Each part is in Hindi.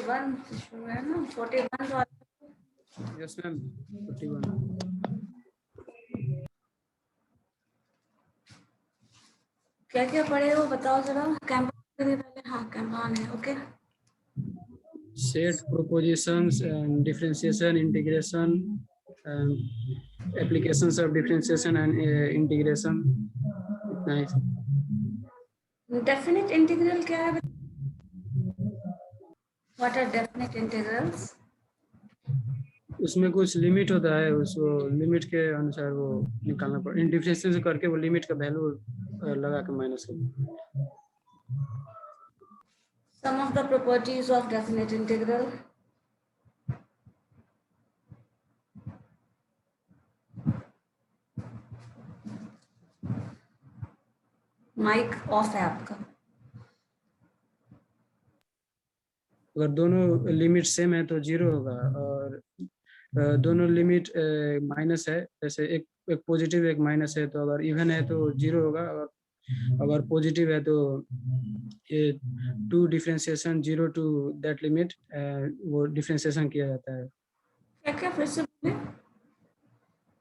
41 शुरू है ना, 41 वाला। Yes ma'am 41। क्या क्या पढ़े हो बताओ जरा। कैंपन पहले, हाँ कैंपन है, okay. Set, propositions and differentiation, integration, applications of differentiation and integration, इतना ही। डेफिनेट इंटीग्रल क्या है? What are definite integrals? उसमें कुछ लिमिट होता है, उसको लिमिट के अनुसार वो निकालना पड़ता है, डिफरेंशिएशन करके वो लिमिट का वैल्यू लगा के माइनस कर। Some of the properties of definite integral. Mike off है आपका। अगर दोनों लिमिट सेम है तो जीरो होगा, और दोनों लिमिट माइनस है, जैसे एक पॉजिटिव एक माइनस है, तो अगर इवन है तो जीरो होगा, और अगर पॉजिटिव है तो ये to differentiation zero to that limit वो डिफरेंशिएशन किया जाता है। क्या क्या फिर से बोले?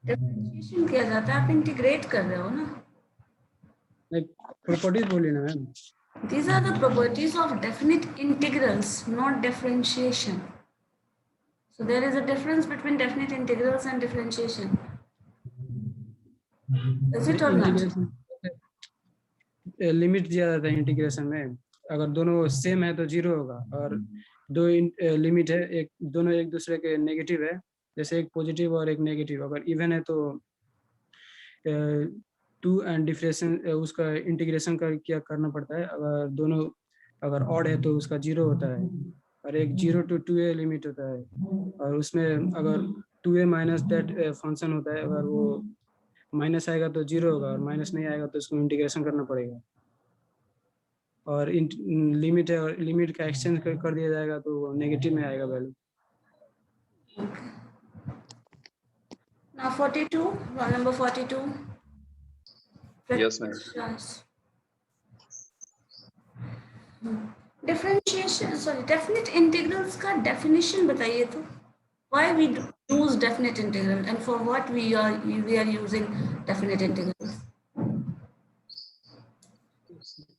डिफरेंशिएशन किया जाता है, आप इंटीग्रेट कर रहे हो ना। प्रॉपर्टीज बोली ना ma'am. These are the properties of definite integrals, not differentiation. So there is a difference between definite integrals and differentiation. Is it or not? Limit दिया जाता है इंटीग्रेशन में, अगर दोनों सेम है तो जीरो होगा, और दो लिमिट है, एक दोनों एक दूसरे के नेगेटिव है, जैसे एक पॉजिटिव और एक नेगेटिव, अगर इवन है तो टू एंड डिफरेंशिएशन उसका इंटीग्रेशन क्या करना पड़ता है, अगर दोनों अगर ऑड है तो उसका जीरो होता है, और एक zero to two a limit होता है, और उसमें अगर two a minus that function होता है, अगर वो माइनस आएगा तो जीरो होगा, और माइनस नहीं आएगा तो उसको इंटीग्रेशन करना पड़ेगा, और लिमिट है, और लिमिट का एक्सचेंज कर दिया जाएगा तो नेगेटिव में आएगा value. Now 42, roll number 42. Yes, ma'am. Differentiation, sorry, definite integrals का definition बताइए तो. Why we use definite integral and for what we are using definite integrals?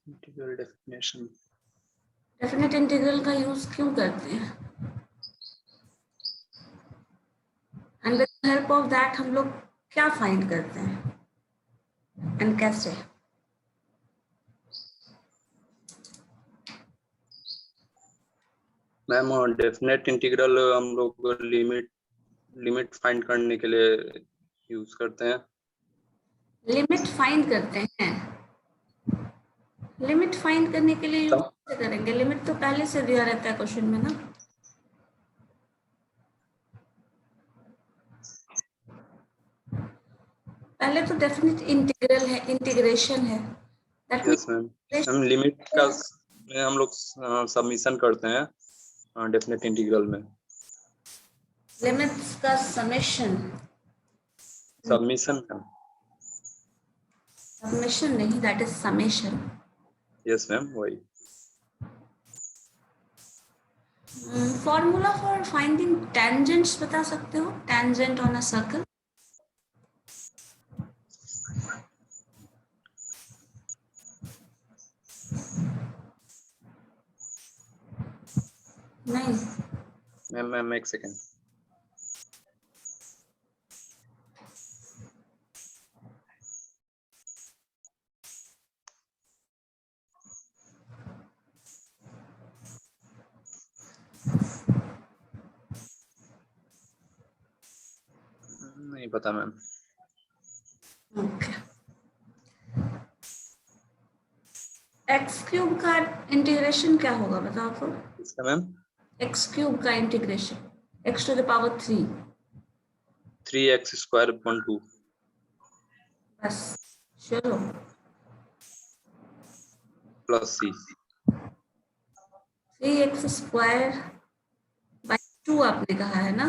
Integral definition. Definite integral का use क्यों करते हैं? And with the help of that हम लोग क्या find करते हैं? And कैसे? मैम डेफिनेट इंटीग्रल हम लोग लिमिट फाइंड करने के लिए यूज करते हैं। लिमिट फाइंड करते हैं। लिमिट फाइंड करने के लिए यूज कैसे करेंगे? लिमिट तो पहले से दिया रहता है क्वेश्चन में ना। पहले तो डेफिनेट इंटीग्रल है, इंटीग्रेशन है। यस मैम, हम लिमिट का हम लोग सबमिशन करते हैं डेफिनेट इंटीग्रल में। लिमिट्स का समेशन, सबमिशन का सबमिशन नहीं, that is summation. Yes ma'am, वही। फॉर्मूला फॉर फाइंडिंग टेंजेंट्स बता सकते हो? Tangent on a circle. नहीं मैम एक सेकेंड। नहीं पता मैम। ओके। एक्स क्यूब का इंटीग्रेशन क्या होगा बताओ तो? इसका मैम एक्स क्यूब का integration, x to the power 3। 3x square upon 2। बस चलो। Plus c। 3x square by 2 आपने कहा है ना?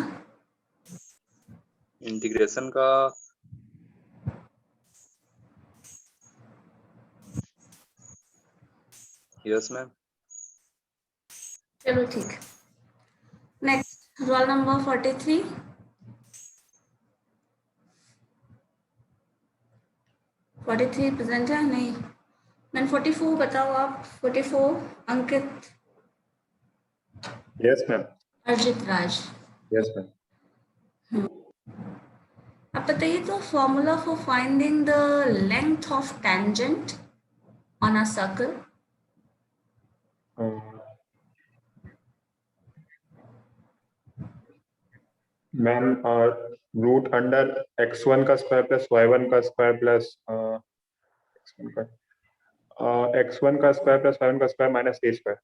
इंटीग्रेशन का यस मैम। चलो ठीक है। Roll number 43. 43 प्रेजेंट है नहीं. मैंने 44 बताओ आप. 44 अंकित. Yes, ma'am. अर्जित राज. Yes, ma'am. अब बताइए तो formula for finding the length of tangent on a circle. Ma'am root under x1 का स्क्वायर प्लस y1 का स्क्वायर प्लस x1 का स्क्वायर प्लस y1 का square minus a square.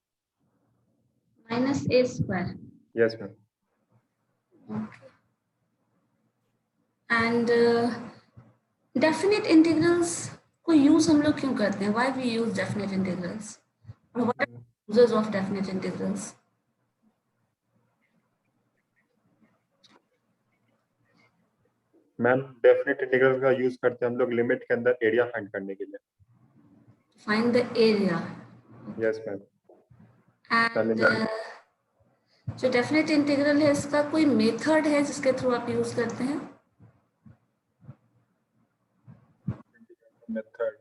Minus a square. Yes, ma'am. And definite integrals को यूज हम लोग क्यों करते हैं? Why we use definite integrals? और what are uses of definite integrals? Ma'am definite integral का यूज करते हैं हम लोग लिमिट के अंदर एरिया फाइंड करने के लिए. Find the area. Yes, ma'am. And जो डेफिनेट इंटीग्रल है इसका कोई मेथड है जिसके थ्रू आप यूज करते हैं? मेथड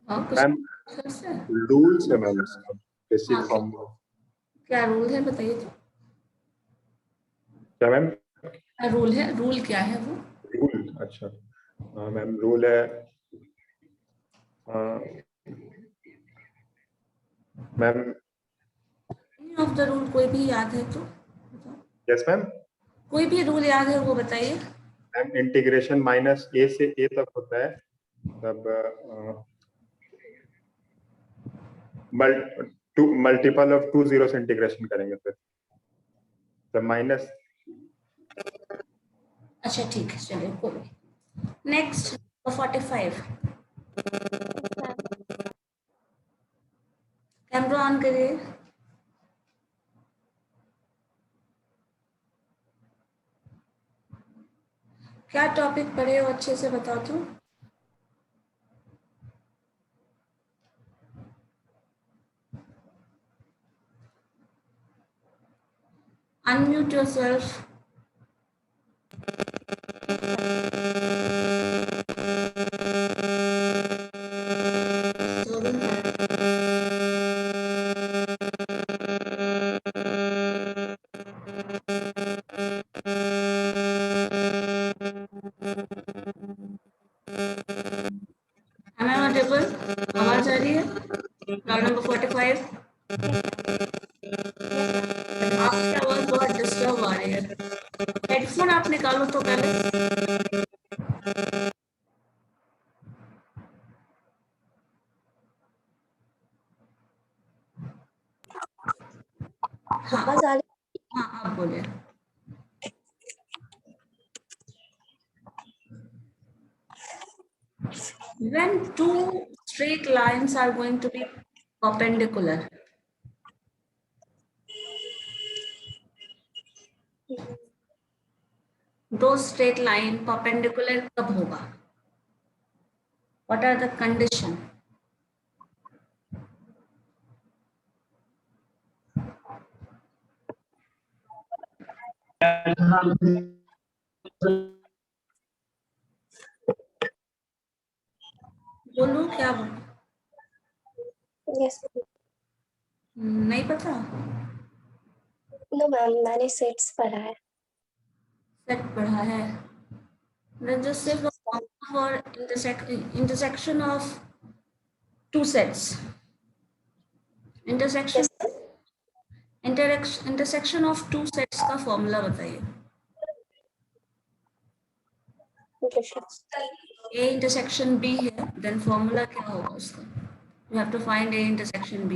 कुछ मैम फिर से? रूल्स है मैम इसका बेसिक हाँ. फॉर्मूला. क्या रूल है बताइए तो. क्या मैम? क्या रूल है? रूल क्या है वो? रूल अच्छा मैम रूल है ma'am. Any of the rule कोई भी याद है तो बताओ. Yes ma'am. कोई भी रूल याद है वो बताइए. मैम इंटीग्रेशन माइनस a से a तक होता है तब मल्टीपल ऑफ 2 जीरो से इंटीग्रेशन करेंगे फिर तब माइनस. अच्छा ठीक है चलिए कोई. नेक्स्ट 45. कैमरा ऑन करिए. क्या टॉपिक पढ़े हो अच्छे से बताओ तो. Unmute yourself. Am I audible? आवाज आ रही है? Roll number 45. आपकी आवाज बहुत डिस्टर्ब आ रही है. हेडफोन आप निकालो तो पहले. आवाज आ रही? हाँ आप बोले. When two straight lines are going to be perpendicular, दो straight line perpendicular कब होगा? What are the condition? बोलो क्या बोलो? यस. नहीं पता. नो मैम मैंने सेट्स पढ़ा है. सेट पढ़ा है. Then just say for intersection of two sets. Intersection of two sets का फॉर्मूला बताइए. A intersection B है, then फॉर्मूला क्या होगा उसका? You have to find A intersection B.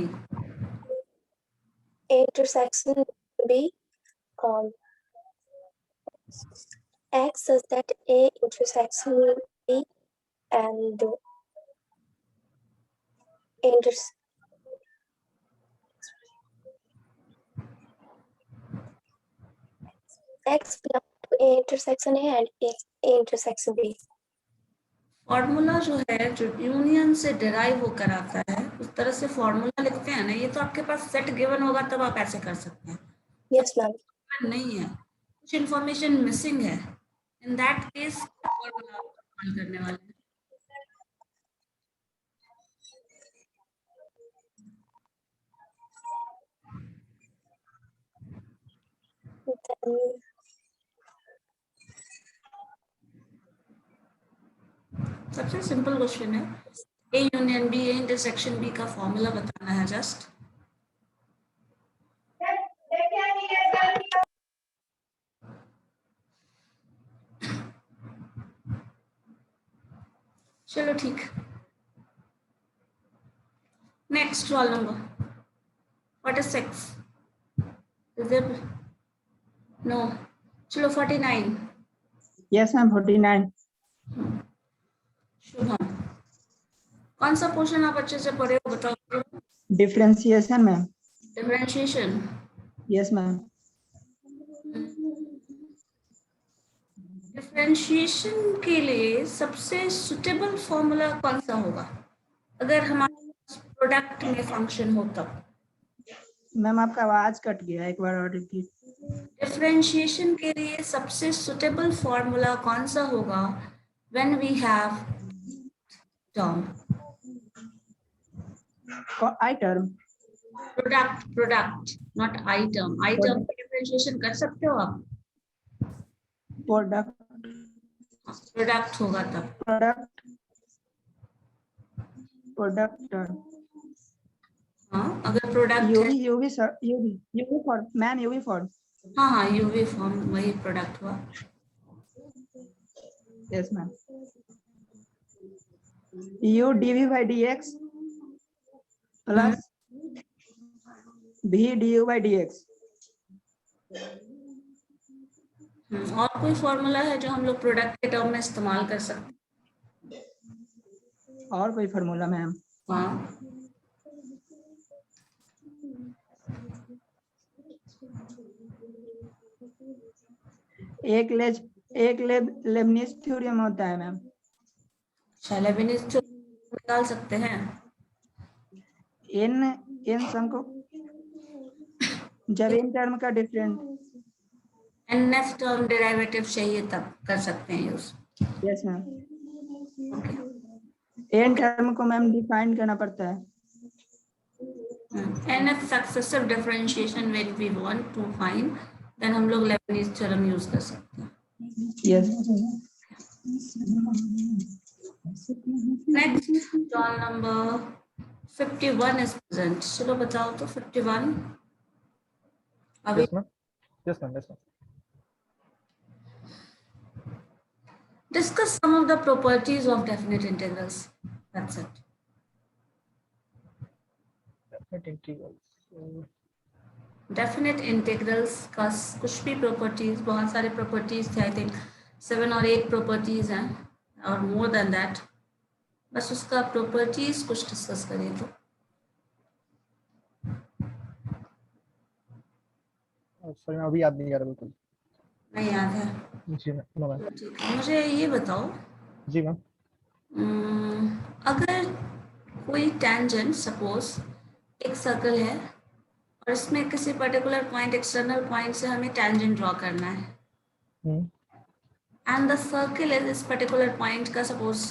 Intersection B X is that A intersection B and X belongs to A intersection A and A intersection B. Formula जो है जो यूनियन से डिराइव होकर आता है उस तरह से फॉर्मूला लिखते हैं ना. ये तो आपके पास सेट गिवन होगा तब आप ऐसे कर सकते हैं. Yes, ma'am. गिवन नहीं है, कुछ इंफॉर्मेशन मिसिंग है, इन दैट केस फॉर्मूला इस्तेमाल करने वाले हैं। Then सबसे सिंपल क्वेश्चन है, A union B, A intersection B का फॉर्मूला बताना है जस्ट। चलो ठीक। Next roll number, what is 6? Is it no? चलो 49। Yes, ma'am. 49. शुभम, कौन सा पोर्शन आप अच्छे से पढ़े हो बताओ? Differentiation, ma'am. Differentiation. Yes, ma'am. Differentiation के लिए सबसे सुटेबल फॉर्मूला कौन सा होगा अगर हमारे पास प्रोडक्ट में फंक्शन हो तब? मैम आपका आवाज कट गया, एक बार और रिपीट। डिफरेंशिएशन के लिए सबसे सुटेबल फॉर्मूला कौन सा होगा when we have term? I term. Product not I term. I term की डिफरेंशिएशन कर सकते हो आप? प्रोडक्ट प्रोडक्ट होगा तब। टर्म। हाँ, अगर प्रोडक्ट है, u v for ma'am, u v for. हाँ यूवी फॉर्म वही प्रोडक्ट हुआ। Yes ma'am. U d v by d x plus v d u by d x. और कोई फॉर्मूला है जो हम लोग प्रोडक्ट के टर्म में इस्तेमाल कर सकते हैं? और कोई फार्मूला मैम? हाँ, एक लेबनिज थ्योरम होता है मैम। लेबनिज थ्योरम निकाल सकते हैं। एन सम को जब इन टर्म का डिफरेंट nth टर्म डेरिवेटिव चाहिए तब कर सकते हैं use. Yes ma'am. N term को मैम डिफाइन करना पड़ता है। nth successive differentiation when we want to find, then हम लोग लेबनिज थ्योरम यूज कर सकते हैं। Yes. Next roll number 51 is present. चलो बताओ तो 51 अभी। Yes, ma'am. Discuss some of the properties of definite integrals. That's it. Definite integrals. Definite integrals का कुछ भी प्रॉपर्टीज, बहुत सारे प्रॉपर्टीज थे, आई थिंक 7 और 8 प्रॉपर्टीज हैं और मोर देन दैट। बस उसका प्रॉपर्टीज कुछ डिस्कस करिए तो। सॉरी मैम, अभी याद नहीं आ रहा बिल्कुल। नहीं याद है? जी मैम। ठीक है, मुझे ये बताओ। जी मैम। अगर कोई टेंजेंट, सपोज एक सर्कल है और इसमें किसी पर्टिकुलर पॉइंट, एक्सटर्नल पॉइंट से हमें टेंजेंट ड्रॉ करना है, एंड द सर्कल इज इस पर्टिकुलर पॉइंट का सपोज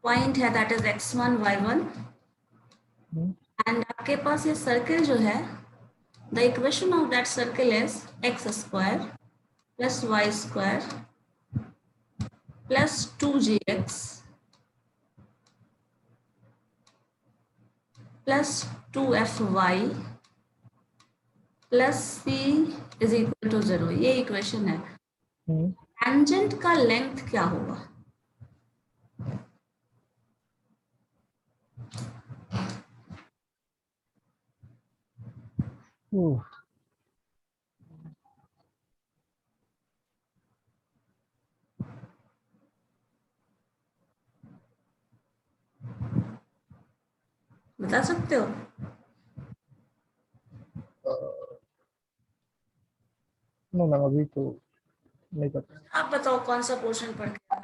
पॉइंट है that is x1 y1, and आपके पास ये सर्कल जो है, the equation of that circle is x square plus y square plus 2gx plus 2fy plus c is equal to 0। ये इक्वेशन है। टेंजेंट का लेंथ क्या होगा? बता सकते हो? नो मैम, अभी तो नहीं पता। आप बताओ कौन सा पोर्शन पढ़ के?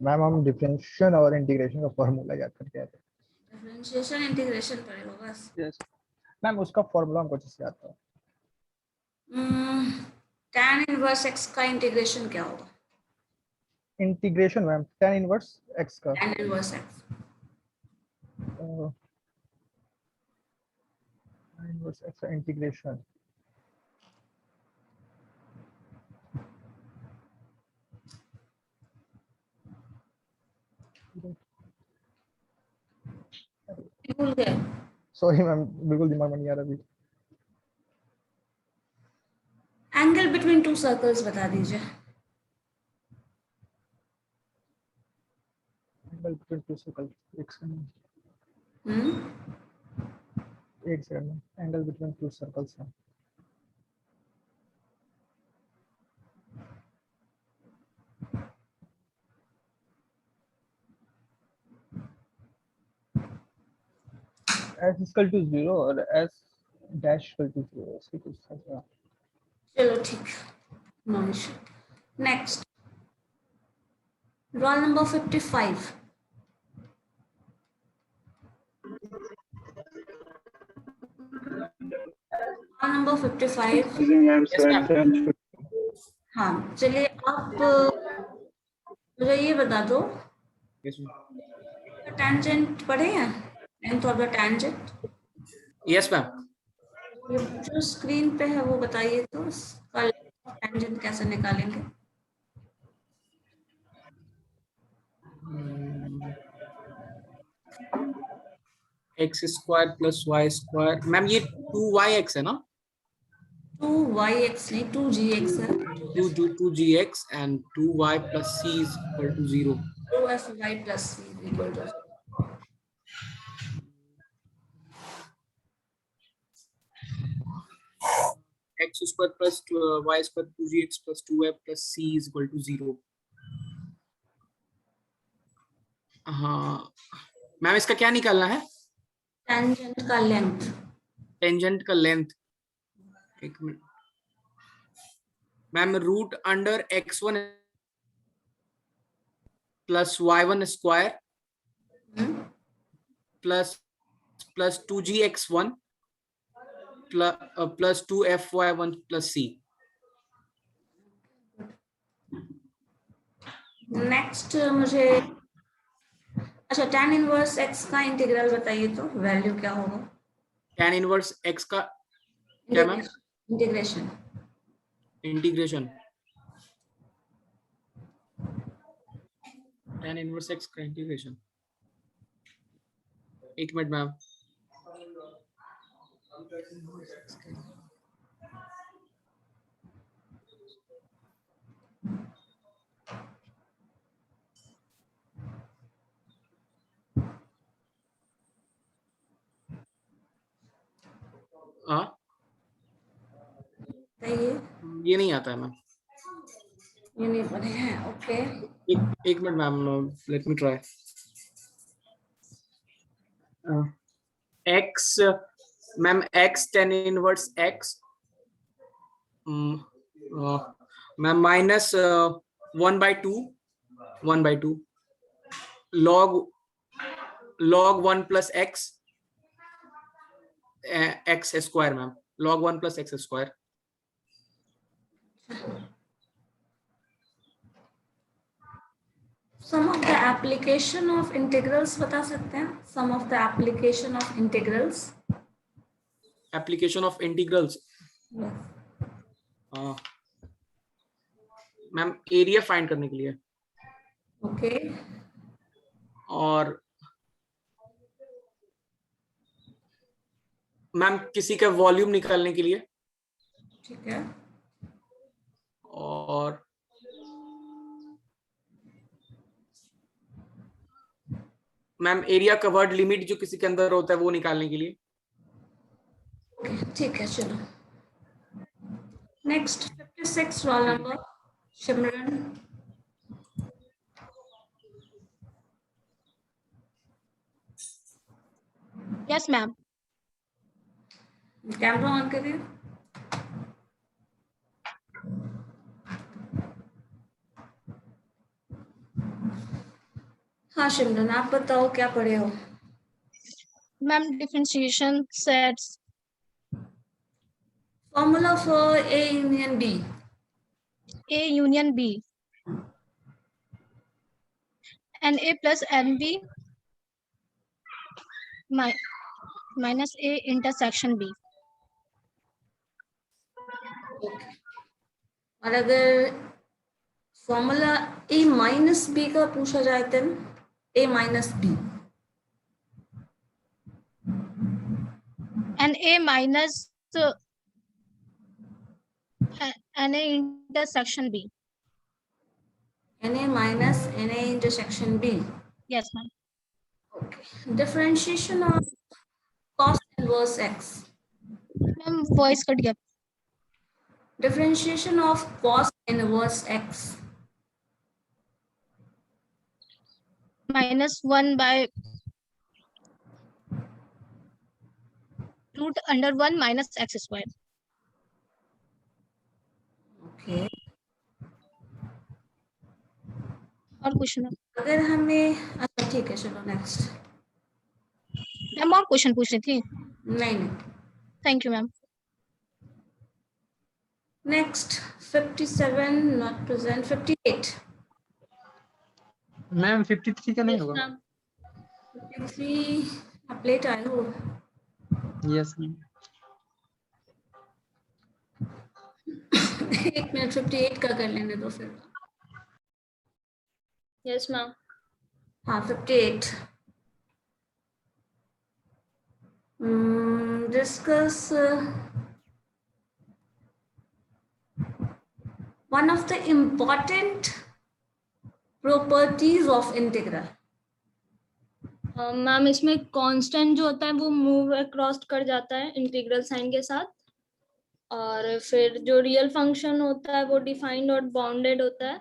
मैम हम डिफरेंशियल और इंटीग्रेशन का फॉर्मूला याद करके आए थे। डिफरेंशिएशन इंटीग्रेशन पढ़े हो बस? यस मैम, उसका फॉर्मूला हमको अच्छे से याद था। tan इनवर्स x का इंटीग्रेशन क्या होगा? Integration ma'am tan inverse x का tan inverse x tan inverse x का इंटीग्रेशन भूल गए? सॉरी मैम बिल्कुल दिमाग में नहीं आ रहा अभी एंगल बिटवीन टू सर्कल्स बता दीजिए। एंगल बिटवीन टू सर्कल एक second angle between two circles है s इक्वल टू 0 और s डैश इक्वल टू 0 ऐसे कुछ था चलो ठीक, no issue. Next, roll number 55। Roll number 55। हाँ चलिए, आप मुझे ये बता दो, टेंजेंट पढ़े हैं? Length of the tangent. Yes ma'am. ये जो स्क्रीन पे है वो बताइए तो, इसका टेंजेंट कैसे निकालेंगे? X square plus y square, ma'am ये 2yx है ना? 2yx नहीं, 2gx है। 2gx and 2y plus c is equal to 0. 2fy plus c is equal to 0. X square plus y square 2gx plus 2y plus c is equal to 0. हाँ मैम, इसका क्या निकालना है? टेंजेंट का लेंथ। टेंजेंट का लेंथ, एक minute ma'am. Root under x1 plus y1 square plus 2gx1 plus 2fy1 plus c। Next मुझे, अच्छा, tan इनवर्स x का इंटीग्रल बताइए तो, वैल्यू क्या होगा? tan इनवर्स x का क्या ma'am? Integration. Integration tan inverse x का इंटीग्रेशन, एक मिनट मैम। हाँ ये नहीं आता है मैम। ये नहीं पढ़े हैं, ओके। एक minute ma'am, let me try. x ma'am, x tan inverse x ma'am minus 1/2 log 1 plus x x square ma'am, log 1 plus x square. Some of the application of integrals बता सकते हैं? Some of the application of integrals. Application of integrals ma'am, area find करने के लिए। ओके। और मैम किसी का वॉल्यूम निकालने के लिए। ठीक है। और मैम एरिया कवर्ड लिमिट जो किसी के अंदर होता है वो निकालने के लिए। ठीक है, चलो next 56 roll number Simran. Yes ma'am. Camera on करिए। हाँ सिमरन, आप बताओ क्या पढ़े हो? Ma'am differentiation sets. Formula for A union B. A union B. NA plus NB minus A intersection B. Okay. और अगर फॉर्मूला A माइनस B का पूछा जाए तो A minus B. NA minus NA intersection B. Na minus Na intersection B. Yes, ma'am. Okay. Differentiation of cos inverse x. Ma'am, voice cut gap. Differentiation of cos inverse x. Minus 1 by root under 1 minus x square. Okay. और क्वेश्चन अगर हमें अच्छा ठीक है चलो नेक्स्ट. मैम और क्वेश्चन पूछ रही थी. नहीं. Thank you ma'am. Next 57 not present 58. Ma'am 53 का नहीं होगा. 53 आप लेट आए हो. Yes ma'am. एक मिनट 58 का कर लेने दो फिर. Yes ma'am. हाँ 58. Discuss one of the important properties of integral. Ma'am इसमें कांस्टेंट जो होता है वो मूव अक्रॉस कर जाता है इंटीग्रल साइन के साथ, और फिर जो रियल फंक्शन होता है वो डिफाइंड और बाउंडेड होता है.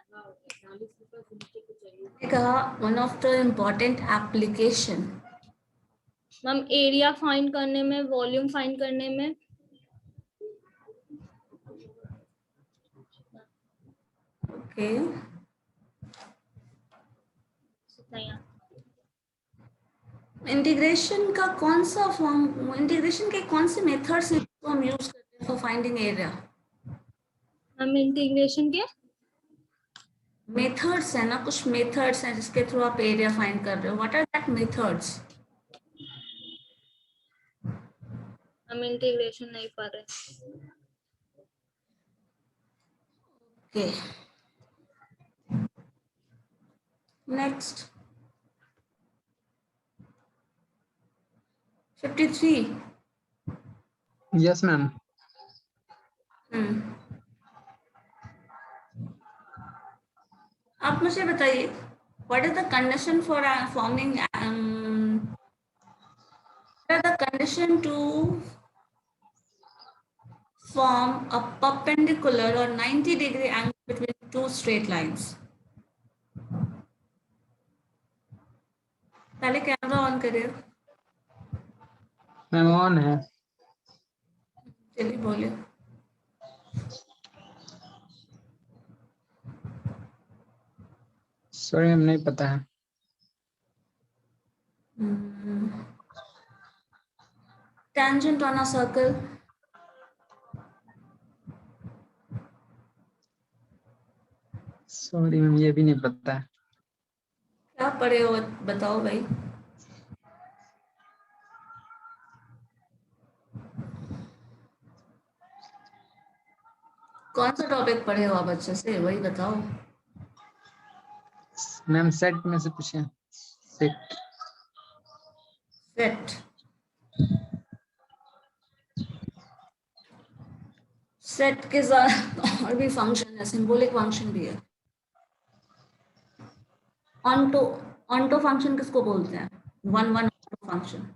कहा one of the important application. Ma'am area find करने में, वॉल्यूम फाइंड करने में. ओके. इंटीग्रेशन का कौन सा फॉर्म, इंटीग्रेशन के कौन से मेथड्स हम यूज करते हैं for finding area? Ma'am integration के मेथड्स है ना, कुछ मेथड्स हैं जिसके थ्रू आप एरिया फाइंड कर रहे हो. What are that methods? हम इंटीग्रेशन नहीं पढ़ रहे. ओके. नेक्स्ट 53. Yes ma'am. आप मुझे बताइए what is the condition for forming what are the condition to form a perpendicular or 90-degree angle between two straight lines? पहले कैमरा ऑन करिए. मैम ऑन है. चलिए बोलिए. सॉरी मैम नहीं पता है. Tangent on a circle. Sorry ma'am ये भी नहीं पता है. क्या पढ़े हो बताओ भाई. कौन सा टॉपिक पढ़े हो आप अच्छे से, वही बताओ. मैम सेट में से पूछे. सेट. सेट. सेट के साथ और भी फंक्शन है, सिंबॉलिक फंक्शन भी है. ऑन्टो फंक्शन किसको बोलते हैं? One onto function.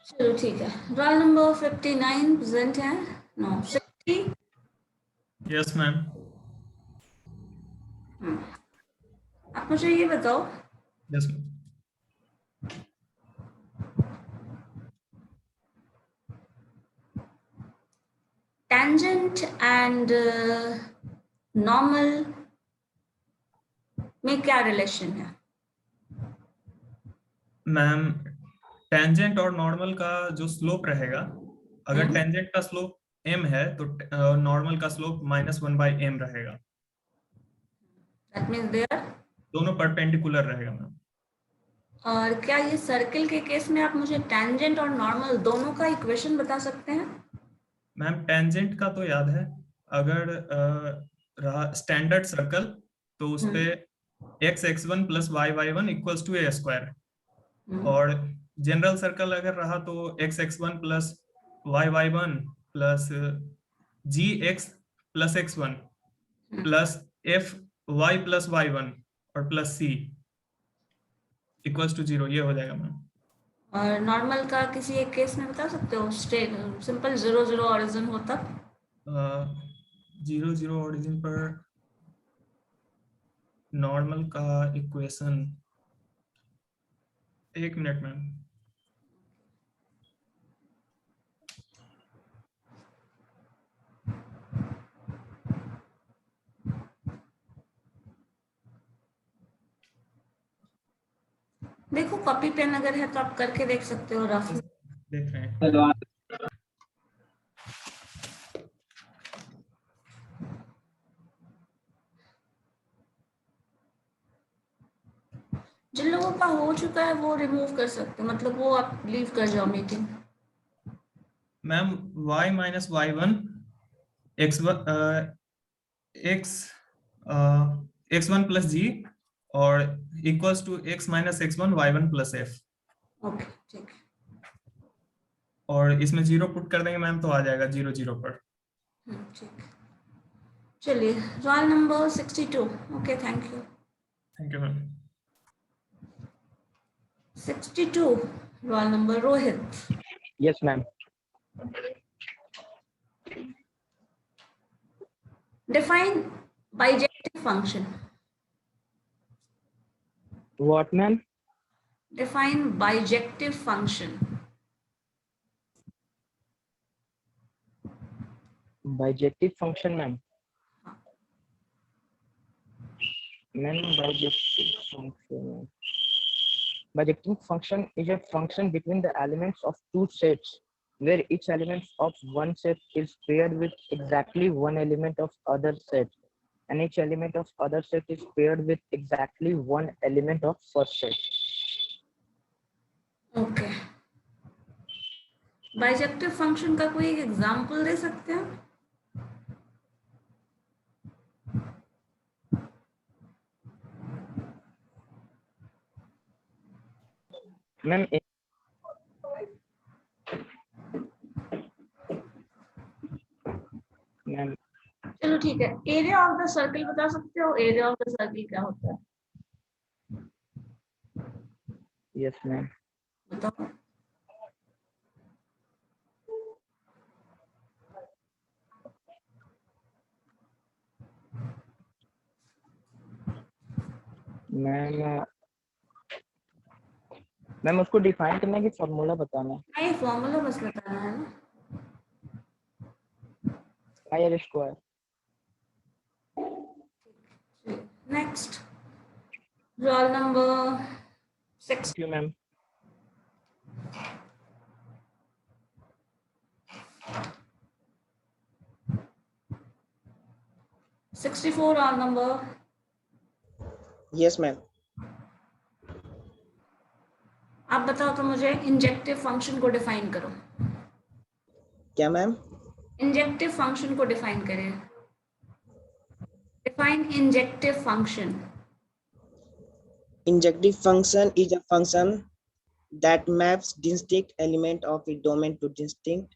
चलो ठीक है. रोल नंबर 59 प्रेजेंट है. नो 60. Yes ma'am. आप मुझे ये बताओ. Yes ma'am. Tangent and normal में क्या रिलेशन है? मैम टेंजेंट और नॉर्मल का जो स्लोप रहेगा, अगर टेंजेंट का स्लोप m है तो नॉर्मल का स्लोप -1/m रहेगा। दैट मींस दे आर दोनों परपेंडिकुलर रहेगा मैम। और क्या ये सर्किल के केस में आप मुझे टेंजेंट और नॉर्मल दोनों का इक्वेशन बता सकते हैं? मैम टेंजेंट का तो याद है, अगर रहा स्टैंडर्ड सर्कल तो उस पे x(x1 + y(y1) = a²। और जनरल सर्कल अगर रहा तो x(x1 + y(y1) + gx + x1 + fy + y1 और + c = 0, ये हो जाएगा मैम। और नॉर्मल का किसी एक केस में बता सकते हो? सिंपल 0 0 ऑरिजिन हो तब 0 0 ऑरिजिन पर नॉर्मल का इक्वेशन, 1 मिनट मैम। देखो कॉपी पेन अगर है तो आप करके देख सकते हो रफ। देख रहे हैं। जिन लोगों का हो चुका है वो रिमूव कर सकते हो, मतलब वो आप लीव कर जाओ meeting. Ma'am y - y1 x1 x1 + g और = x - x1 y1 + f। Okay ठीक है। और इसमें 0 पुट कर देंगे मैम तो आ जाएगा 0 0 पर। ठीक है, चलिए roll number 62। Okay thank you. Thank you ma'am. 62 roll number Rohit. Yes, ma'am. Define bijective function. What, ma'am? Define bijective function. Bijective function, ma'am. Ma'am, bijective function is a function between the elements of two sets, where each element of one set is paired with exactly one element of other set, and each element of other set is paired with exactly one element of first set. Okay. Bijective function का कोई एग्जाम्पल दे सकते हैं? Ma'am, ma'am, चलो ठीक है, एरिया ऑफ द सर्कल बता सकते हो? एरिया ऑफ द सर्कल क्या होता है yes, ma'am. बताओ। मैम उसको डिफाइन करने की फॉर्मूला बताना है। नहीं, फॉर्मूला बस बताना है ना। r²। Next roll number 6। Thank you, ma'am. Roll number. Yes, ma'am. आप बताओ तो मुझे इंजेक्टिव फंक्शन को डिफाइन करो। क्या मैम? इंजेक्टिव फंक्शन को डिफाइन करें। Define injective function. Injective function is a function that maps distinct element of a domain to distinct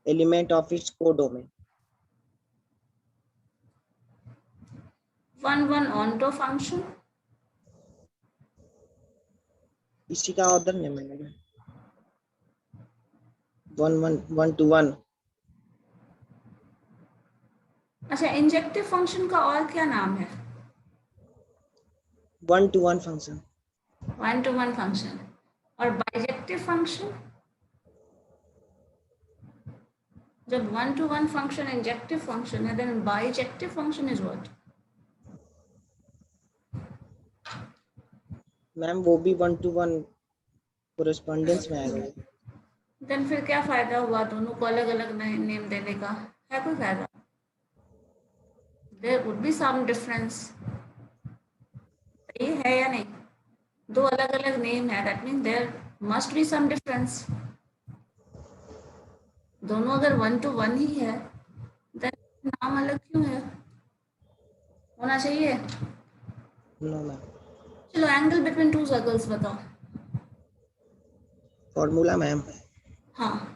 element of its codomain. 1 onto function। इसी का ऑर्डर नहीं मैंने 1 to 1। अच्छा, इंजेक्टिव फंक्शन का और क्या नाम है? 1 to 1 फंक्शन। 1 to 1 function. और बाइजेक्टिव फंक्शन? जब 1-to-1 function injective function है, then bijective function is what? Ma'am वो भी 1-to-1 कोरेस्पॉन्डेंस में आएगा। देन फिर क्या फायदा हुआ दोनों को अलग अलग नेम देने का? है कोई फायदा? There would be some difference. ये है या नहीं? दो अलग अलग नेम है, that mean there must be some difference. दोनों अगर 1-to-1 ही है, देन नाम अलग क्यों है? होना चाहिए। No ma'am. चलो एंगल बिटवीन टू सर्कल्स बताओ। फॉर्मूला मैम, हाँ,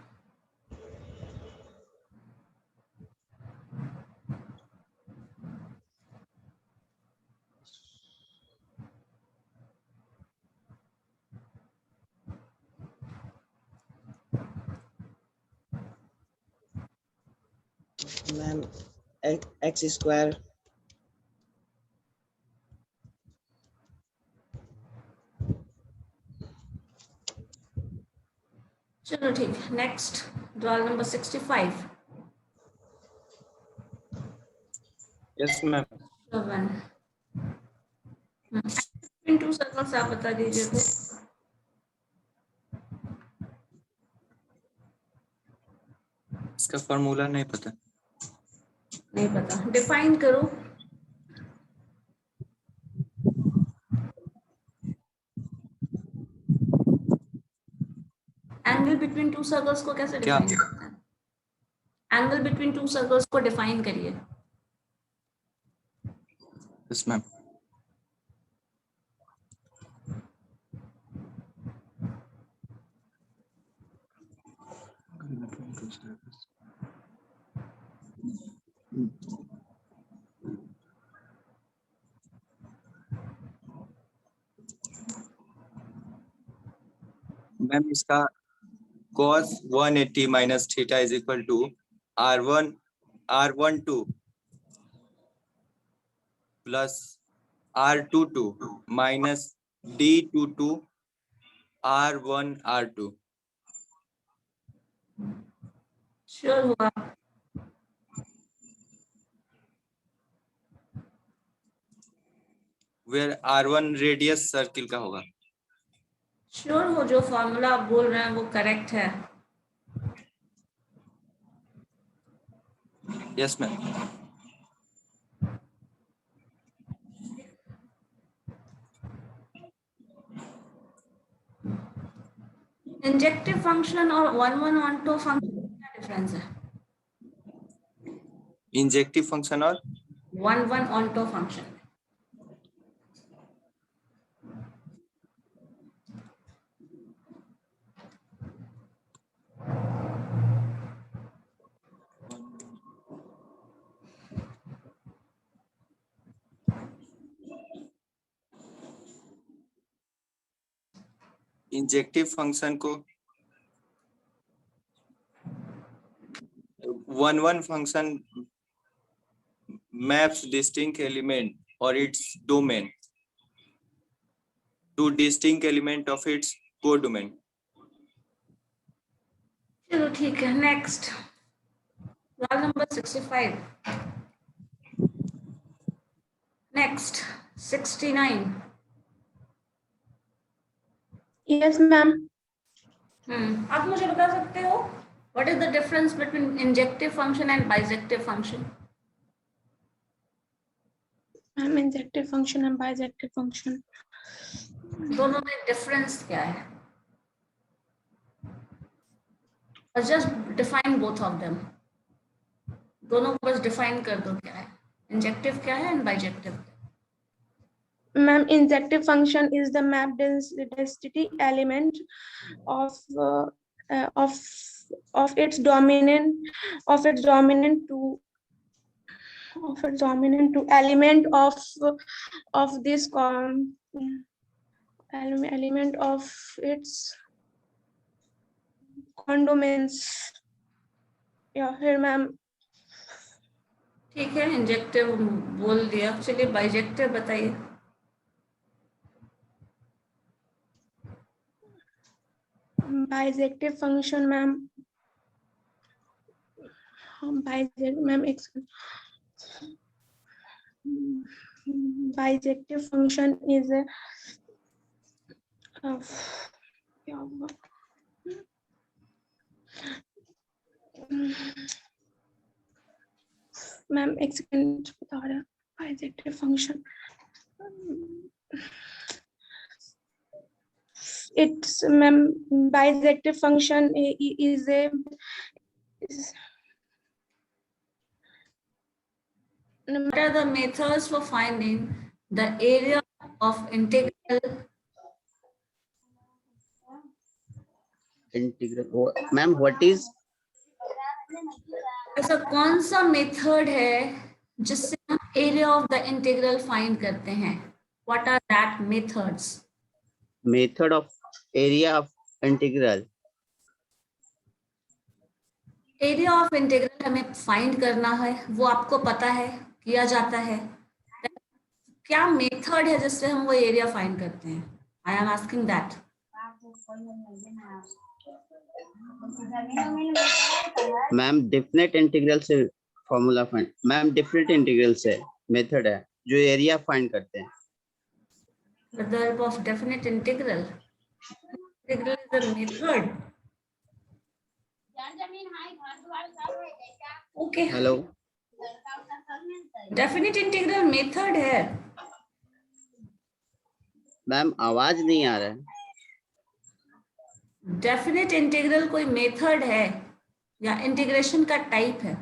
मैम एक्स स्क्वायर चलो ठीक है। Next roll number 65। Yes ma'am. Between two circles आप बता दीजिए तो। इसका फॉर्मूला नहीं पता। नहीं पता, डिफाइन करो। एंगल बिटवीन टू सर्कल्स को कैसे क्या? डिफाइन करते हैं? एंगल बिटवीन टू सर्कल्स को डिफाइन करिए। Yes ma'am. मैम इसका cos 180 minus theta is equal to R12 plus R22 minus D22 R1R2. Sure हुआ? Where R1 रेडियस सर्किल का होगा। श्योर हो? जो फॉर्मूला आप बोल रहे हैं वो करेक्ट है? Yes ma'am. इंजेक्टिव फंक्शन और 1-1-1-2 फंक्शन में क्या डिफरेंस है? इंजेक्टिव फंक्शन और 1-1-1-2 फंक्शन। इंजेक्टिव फंक्शन को 1-1 function maps distinct element or its domain to distinct element of its codomain. चलो ठीक है। Next roll number 65। Next 69। Yes, ma'am. आप मुझे बता सकते हो what is the difference between injective function and bijective function? Ma'am, injective function and bijective function. दोनों में डिफरेंस क्या है? Just define both of them. दोनों को बस डिफाइन कर दो क्या है, इंजेक्टिव क्या है and bijective. Ma'am, injective function is the map density element of its dominant to element of this element of its condomains. Yeah, here ma'am. ठीक है, इंजेक्टिव बोल दिया। चलिए बाइजेक्टिव बताइए। Bijective function, ma'am. मैम एक bijective function is a क्या होगा मैम एक सेकंड बता रहा bijective function it's ma'am bijective function is a What are the methods for finding the area of integral? Integral. Ma'am, what is? ऐसा कौन सा मेथड है जिससे हम area of the integral find करते हैं? What are that methods? Method of area of integral. Area of integral हमें फाइंड करना है, वो आपको पता है, किया जाता है. क्या मेथड है जिससे हम वो एरिया फाइंड करते हैं? I am asking that. Ma'am definite integral से formula find. Ma'am definite integral से मेथड है जो एरिया फाइंड करते हैं. The verb of definite integral. Integral is a method. Okay. Hello. Definite integral method है. मैम आवाज नहीं आ रहा है. Definite integral कोई मेथड है या इंटीग्रेशन का टाइप है?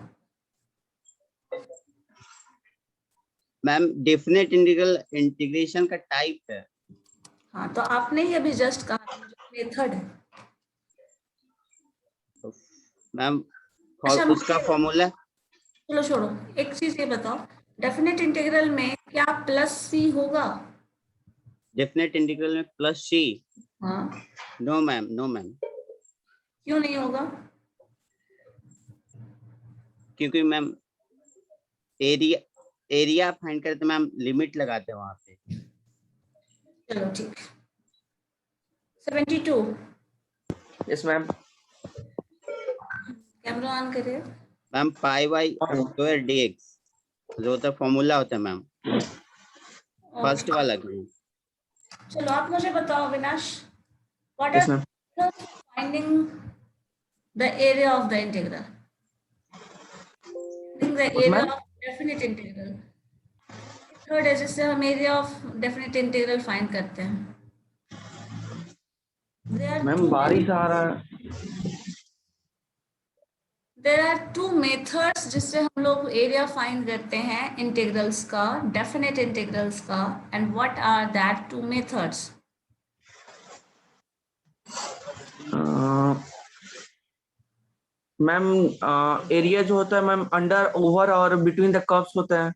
मैम डेफिनेट इंटीग्रल इंटीग्रेशन का टाइप है. हाँ, तो आपने ही अभी जस्ट कहा मेथड है. मैम अच्छा, उसका फॉर्मूला. चलो छोड़ो, एक चीज ये बताओ, डेफिनेट इंटीग्रल में क्या प्लस सी होगा? डेफिनेट इंटीग्रल में प्लस सी. हाँ. No ma'am, no ma'am. क्यों नहीं होगा? क्योंकि मैम एरिया फाइंड करते मैम लिमिट लगाते हैं वहां पे. चलो ठीक. 72. Yes ma'am. कैमरा ऑन करिए. Ma'am pi by square dx जो होता है फॉर्मूला होता है मैम, फर्स्ट वाला. चलो आप मुझे बताओ Vinash, what are finding the area of the integral? The area of definite integral third है जिससे हम area of definite integral find करते हैं. मैम बारिश आ रहा है. There are two methods जिससे हम लोग एरिया फाइंड करते हैं इंटीग्रल्स का, डेफिनेट इंटीग्रल्स का. And what are that two methods? Ma'am area जो होता है मैम अंडर ओवर और बिटवीन द कर्व्स होता है.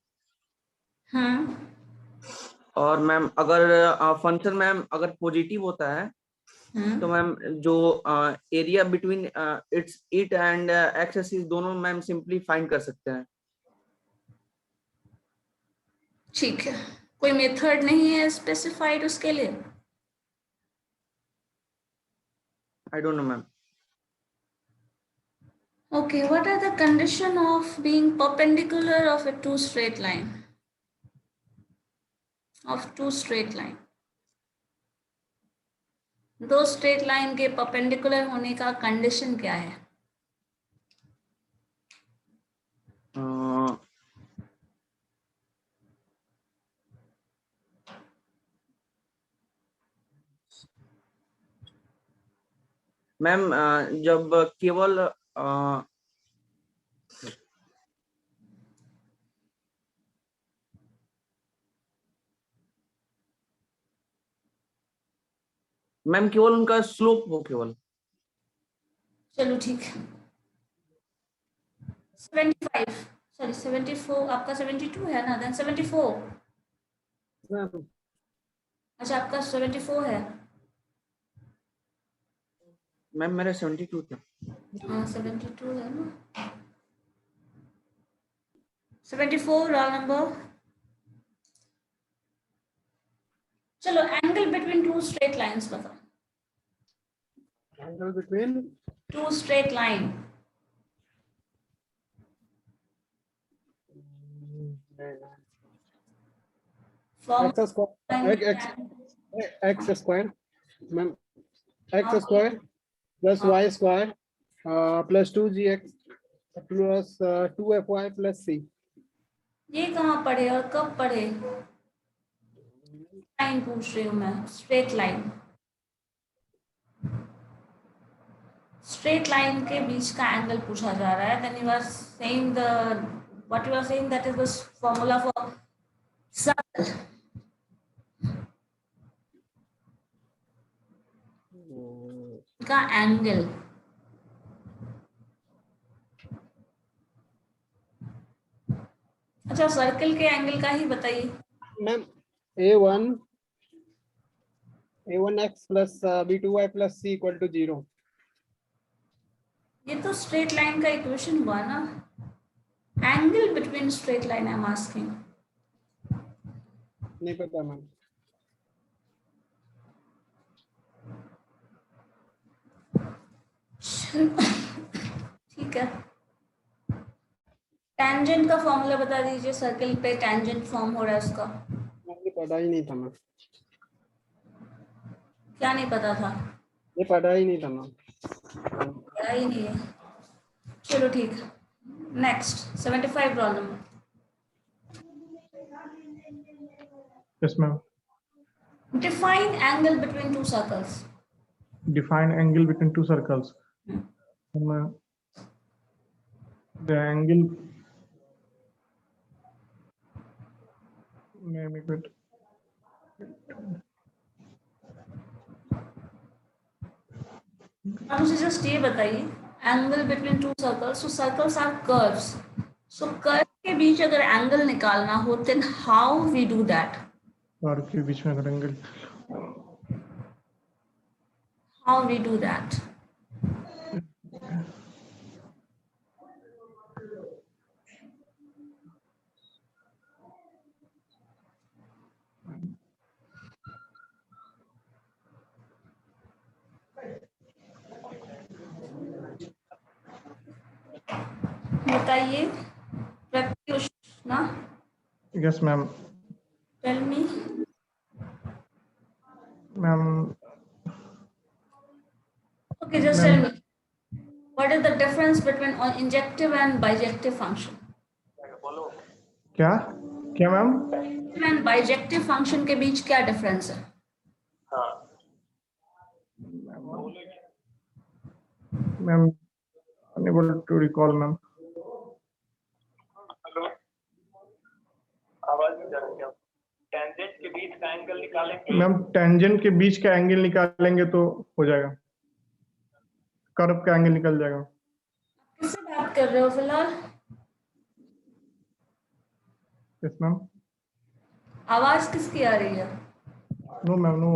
और मैम अगर फंक्शन मैम अगर पॉजिटिव होता है तो मैम जो area between it and x axis दोनों मैम सिंपली फाइंड कर सकते हैं. ठीक है, कोई मेथड नहीं है स्पेसिफाइड उसके लिए? I don't know ma'am. Okay, what are the condition of being perpendicular of a two straight line? Of two straight line. दो स्ट्रेट लाइन के परपेंडिकुलर होने का कंडीशन क्या है? मैम जब केवल मैम केवल उनका स्लोप हो केवल. चलो ठीक है. 75 सॉरी 74 आपका 72 है ना? देन 74. अच्छा आपका 74 है. मैम मेरा 72 था. हाँ 72 है ना. 74 रोल नंबर. चलो angle between two straight lines बताओ. Angle between two straight line. Form x square, ma'am, x square plus y square plus 2gx plus 2fy plus c. ये कहाँ पढ़े और कब पढ़े? लाइन पूछ रही हूँ मैं, स्ट्रेट लाइन। स्ट्रेट लाइन के बीच का एंगल पूछा जा रहा है। Then you are saying what you are saying, that is the formula for circle. का एंगल अच्छा, सर्कल के एंगल का ही बताइए ma'am. a1x plus b2y plus c equal to 0. ये तो स्ट्रेट लाइन का इक्वेशन हुआ ना। Angle between straight line I am asking. नहीं पता मैम। ठीक है, टेंजेंट का फॉर्मूला बता दीजिए। सर्कल पे टेंजेंट फॉर्म हो रहा है उसका। ये पता ही नहीं था मैम। क्या नहीं पता था? ये पता ही नहीं था मैम। पता ही नहीं है। चलो ठीक है, next 75 roll number. Yes, ma'am. Define angle between two circles. Define angle between two circles. The angle. Maybe good. अब मुझे जस्ट ये बताइए, angle between two circles, so circles are curves, so curve के बीच अगर एंगल निकालना हो, then how we do that? और के बीच में अगर angle, how we do that? बताइए Pratyushna. Yes, ma'am. Tell me. Ma'am. Okay, just tell me. What is the difference between injective and bijective function? क्या क्या मैम? And bijective function के बीच क्या डिफरेंस है? Ma'am unable to recall, ma'am. आवाज नहीं जा रही क्या? टेंजेंट के बीच का एंगल निकालेंगे। मैम टेंजेंट के बीच का एंगल निकालेंगे तो हो जाएगा, कर्व का एंगल निकल जाएगा। किससे बात कर रहे हो फिलहाल? Yes ma'am. आवाज किसकी आ रही है? नो मैम, नो,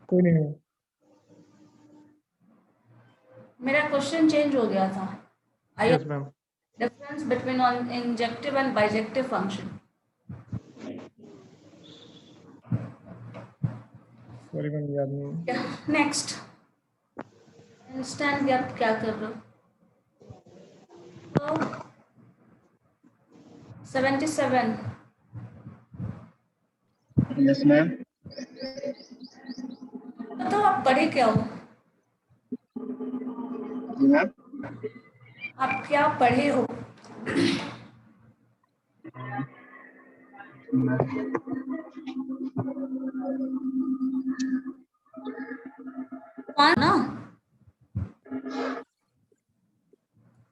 कोई नहीं है। मेरा क्वेश्चन चेंज हो गया था। Yes ma'am. Difference between injective and bijective function. Sorry ma'am, याद नहीं। Next. Understand आप क्या कर रहे हो? तो 77. Yes, ma'am. तो आप पढ़े क्या हो? जी मैम। आप क्या पढ़े हो? ना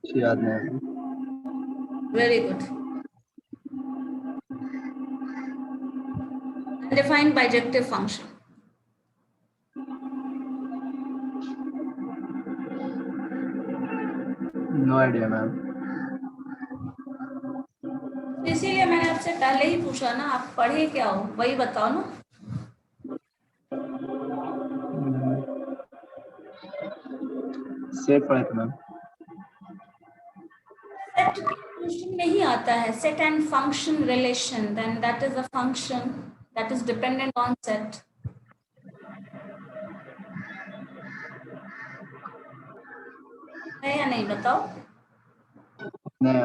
याद नहीं। Very good. Define bijective function. No idea, ma'am. इसीलिए मैंने आपसे पहले ही पूछा ना, आप पढ़े क्या हो, वही बताओ ना। सेट पढ़े थे मैम। सेट क्वेश्चन नहीं आता है। Set and function relation, then that is a function that is dependent on set. है या नहीं बताओ? नहीं।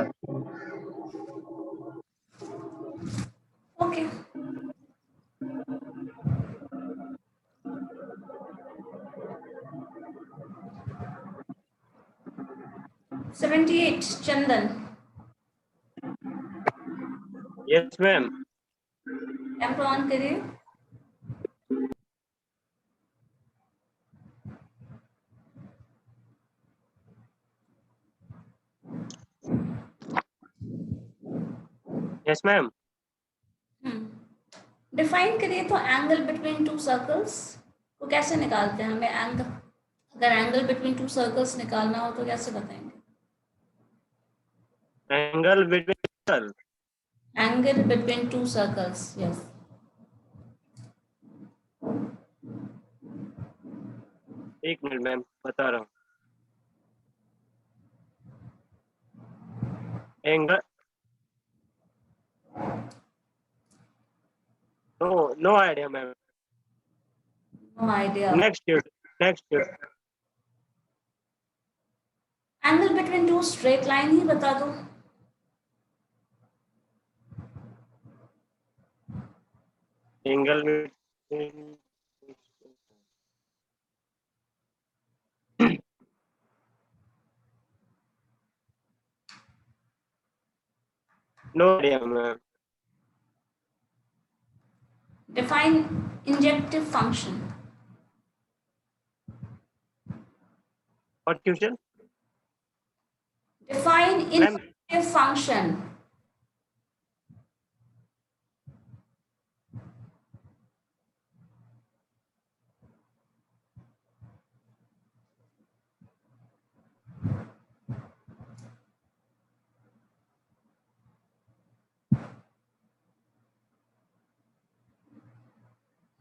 78, Chandan. Yes, ma'am. Camera on करिए. Yes, ma'am. डिफाइन करिए तो एंगल बिटवीन टू सर्कल्स को कैसे निकालते हैं? हमें एंगल, अगर एंगल बिटवीन टू सर्कल्स निकालना हो तो कैसे बताएंगे? Angle between. Angle between two circles, yes. एक मिनट मैम, बता रहा हूँ. Angle. No idea, ma'am. No idea. Next year. Angle between two straight line ही बता दो. Angle between. No idea, ma'am. Define injective function. What question? Define injective function.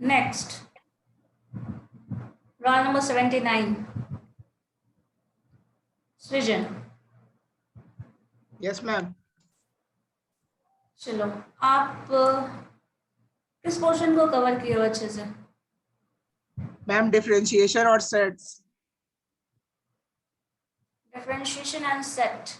Next, roll number 79. Srijan. Yes, ma'am. चलो, आप किस पोर्शन को कवर किए हो अच्छे से? Ma'am, differentiation or sets. Differentiation and set.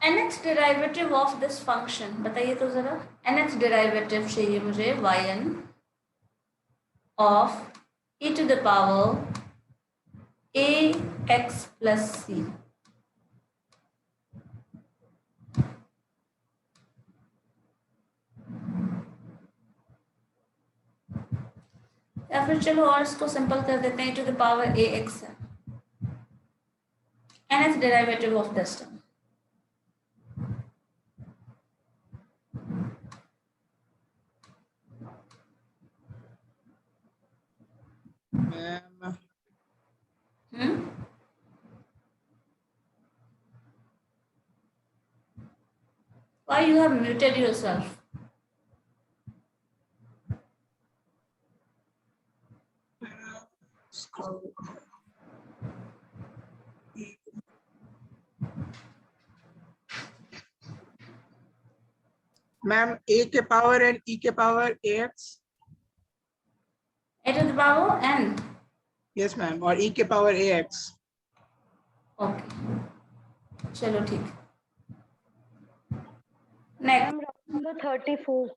nth derivative of this function बताइए तो जरा. nth derivative चाहिए मुझे yn of e to the power ax plus c. या फिर चलो और इसको सिंपल कर देते हैं, e to the power ax है. nth derivative of this term. Ma'am. Why you have muted yourself? Ma'am, a के power and e के power ax. A to the power n. Yes, ma'am. और e के power ax. Okay. चलो ठीक. Next. Number 34.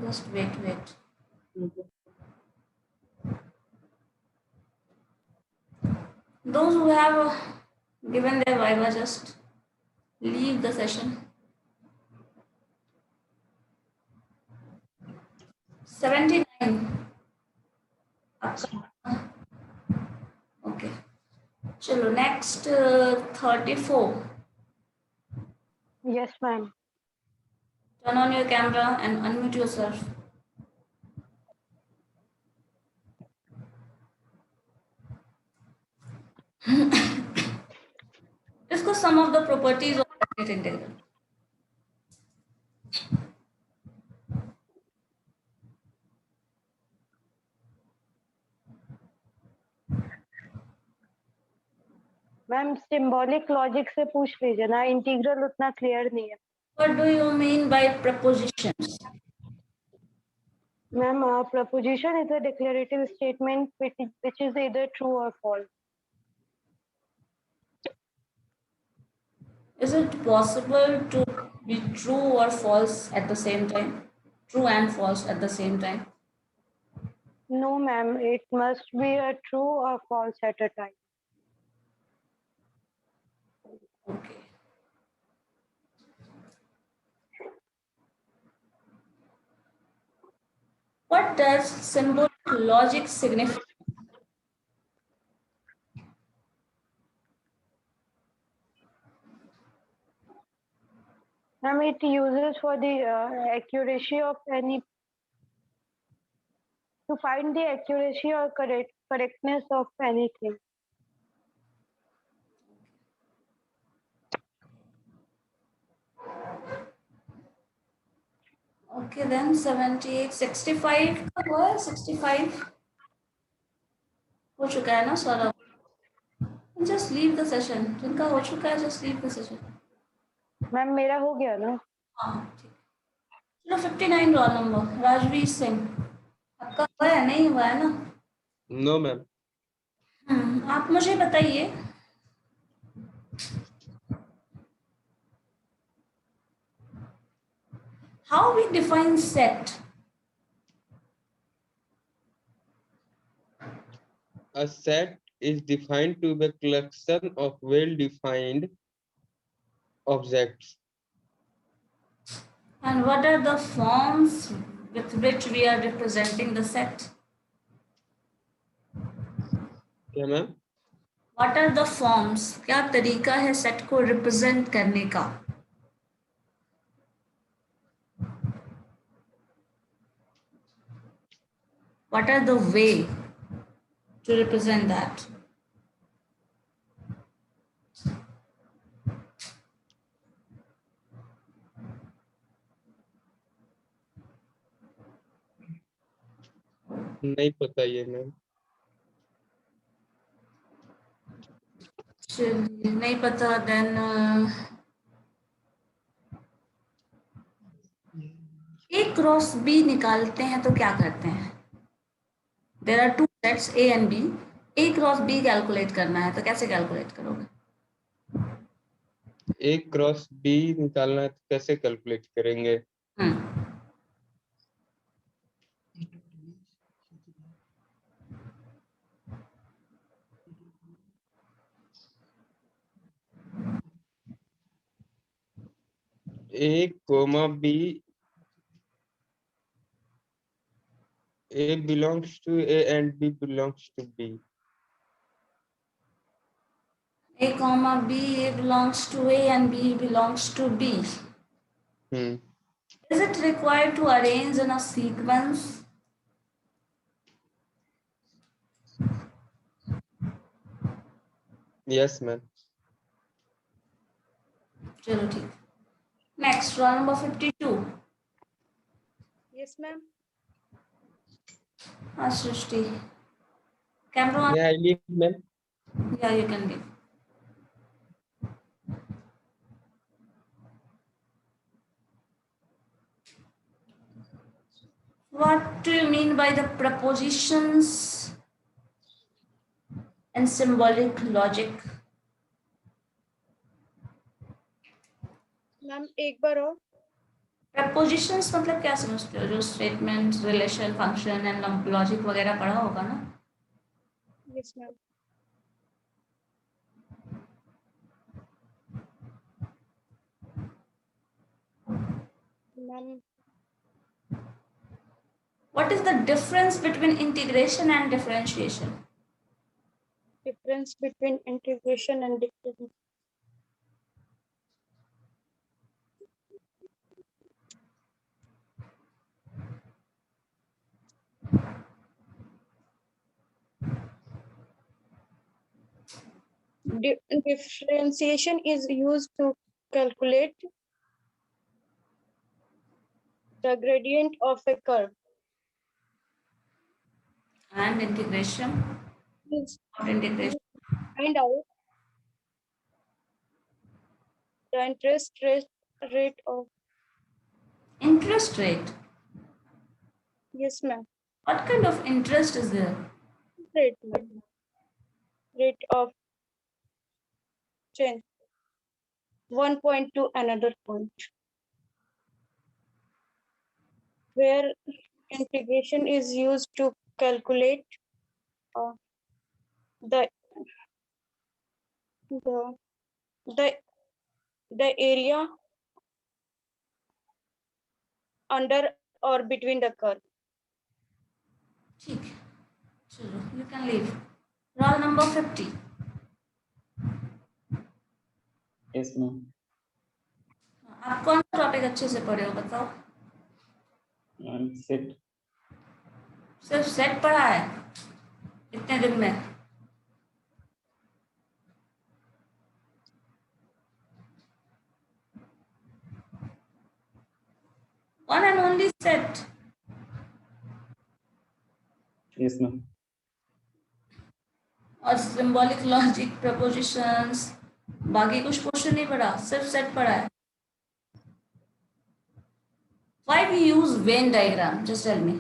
Just wait. Those who have given their viva, just leave the session. 79. Okay. Chalo, next 34. Yes, ma'am. Turn on your camera and unmute yourself. Discuss some of the properties of definite integral. Ma'am symbolic logic से पूछ लीजिए ना, इंटीग्रल उतना क्लियर नहीं है. What do you mean by prepositions? Ma'am, proposition is a declarative statement which is either true or false. Is it possible to be true or false at the same time? True and false at the same time? No, ma'am. It must be a true or false at a time. Okay. What does symbolic logic signify? Ma'am, it uses for the accuracy of any, to find the accuracy or correctness of anything. Okay, then 78, 65 का हुआ है 65 हो चुका है ना Saurabh? Just leave the session. जिनका हो चुका है just leave the session. Ma'am मेरा हो गया ना? हाँ ठीक. चलो 59 रोल नंबर राजवीर सिंह आपका हुआ है नहीं हुआ है ना? No ma'am. आप मुझे बताइए how we define set. A set is defined to be a collection of well-defined objects. And what are the forms with which we are representing the set? क्या ma'am? What are the forms? क्या तरीका है set को represent करने का? What are the way to represent that? नहीं पता ये मैम. चलिए नहीं पता then A क्रॉस B निकालते हैं तो क्या करते हैं? There are two sets A and B. A cross B calculate करना है तो कैसे कैलकुलेट करोगे? A क्रॉस B निकालना है तो कैसे कैलकुलेट करेंगे? A comma B. A belongs to A and B belongs to B. A comma B, A belongs to A and B belongs to B. Is it required to arrange in a sequence? Yes ma'am. चलो ठीक. Next, roll number 52. Yes, ma'am. Srishti. Camera on? Yeah, I leave ma'am. Yeah, you can leave. What do you mean by the prepositions and symbolic logic? Ma'am एक बार और. Prepositions मतलब क्या समझते हो? जो statement, relation, function and logic वगैरह पढ़ा होगा ना? Yes, ma'am. Ma'am. What is the difference between integration and differentiation? Difference between integration and differentiation. Differentiation is used to calculate the gradient of a curve. And integration? Is integration? Find out the interest rate of. Interest rate? Yes, ma'am. What kind of interest is there? Rate, ma'am. Rate of change. One point to another point. Where integration is used to calculate the area under or between the curve. ठीक है, चलो you can leave. Roll number 50. Yes, ma'am. आप कौन सा टॉपिक अच्छे से पढ़े हो बताओ? Set. सिर्फ सेट पढ़ा है इतने दिन में? One and only set. Yes, ma'am. और सिंबॉलिक लॉजिक, प्रपोजिशंस, बाकी कुछ क्वेश्चन नहीं पढ़ा, सिर्फ सेट पढ़ा है. Why we use Venn diagram? Just tell me.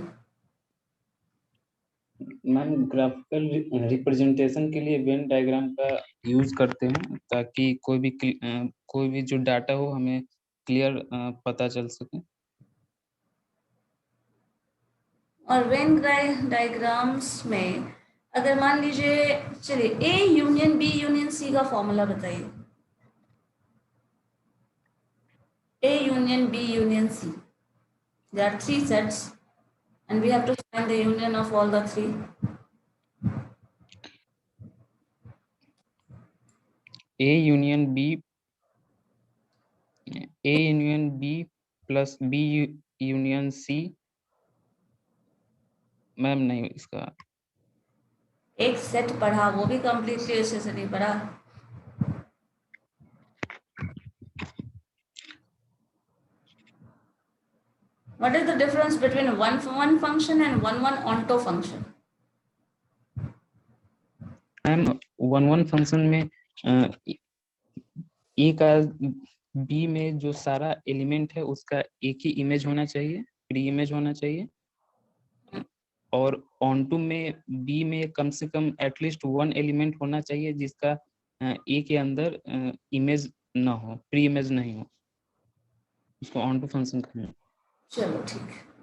Ma'am graphical representation के लिए वेन डायग्राम का यूज करते हैं ताकि कोई भी जो डाटा हो हमें क्लियर पता चल सके. और वेन डायग्राम्स में अगर मान लीजिए, चलिए A union B union C का फॉर्मूला बताइए. A union B union C. There are 3 sets and we have to find the union of all the 3. A union B plus B union C. Ma'am नहीं, इसका एक सेट पढ़ा, वो भी कंप्लीटली अच्छे से नहीं पढ़ा. What is the difference between one function and one onto function? Ma'am one function में ए का बी में जो सारा एलिमेंट है उसका एक ही इमेज होना चाहिए, प्री इमेज होना चाहिए. और ऑनटू में बी में कम से कम एटलीस्ट 1 एलिमेंट होना चाहिए जिसका ए के अंदर इमेज ना हो, प्री इमेज नहीं हो. उसको ऑनटू फंक्शन कहते हैं. चलो ठीक है.